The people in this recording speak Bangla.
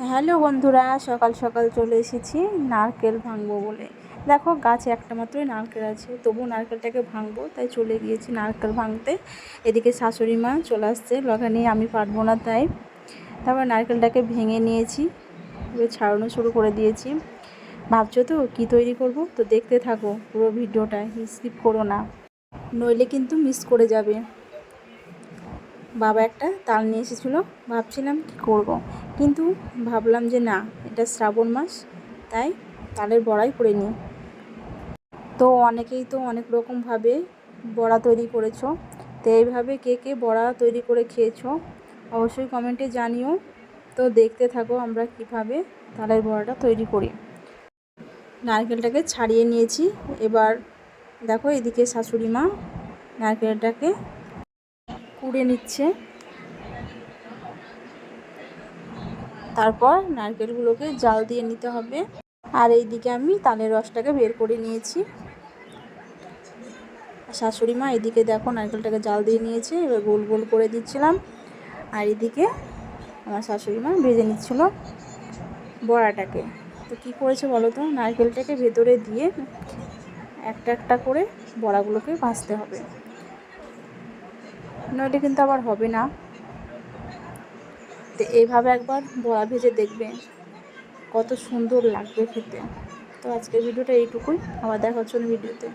হ্যালো বন্ধুরা, সকাল সকাল চলে এসেছি নারকেল ভাঙবো বলে। দেখো গাছে একটা মাত্রই নারকেল আছে, তবু নারকেলটাকে ভাঙবো তাই চলে গিয়েছি নারকেল ভাঙতে। এদিকে শাশুড়ি মা চলে আসছে লগা নিয়ে, আমি পারবো না তাই। তারপর নারকেলটাকে ভেঙে নিয়েছি, এবার ছাড়ানো শুরু করে দিয়েছি। ভাবছো তো কী তৈরি করব? তো দেখতে থাকো পুরো ভিডিওটা, স্কিপ করো না, নইলে কিন্তু মিস করে যাবে। বাবা একটা তাল নিয়ে এসেছিলো, ভাবছিলাম কী করব, কিন্তু ভাবলাম যে না, এটা শ্রাবণ মাস, তাই তালের বড়াই করে নিই। তো অনেকেই তো অনেক রকমভাবে বড়া তৈরি করেছো, তো এইভাবে কে কে বড়া তৈরি করে খেয়েছো অবশ্যই কমেন্টে জানিও। তো দেখতে থাকো আমরা কিভাবে তালের বড়াটা তৈরি করি। নারকেলটাকে ছাড়িয়ে নিয়েছি, এবার দেখো এদিকে শাশুড়ি মা নারকেলটাকে কুড়ে নিচ্ছে। তারপর নারকেলগুলোকে জাল দিয়ে নিতে হবে। আর এইদিকে আমি তালের রসটাকে বের করে নিয়েছি। শাশুড়ি মা এদিকে দেখো নারকেলটাকে জাল দিয়ে নিয়েছে, এবার গোল গোল করে দিচ্ছিলাম। আর এদিকে আমার শাশুড়ি মা ভেজে নিচ্ছিল বড়াটাকে। তো কী করেছে বলো তো, নারকেলটাকে ভেতরে দিয়ে একটা একটা করে বড়াগুলোকে ভাজতে হবে, নইলে কিন্তু আবার হবে না। তো এইভাবে একবার বড়া ভেজে দেখবে, কত সুন্দর লাগবে খেতে। তো আজকের ভিডিওটা এইটুকুই, আবার দেখা হচ্ছে ভিডিওতে।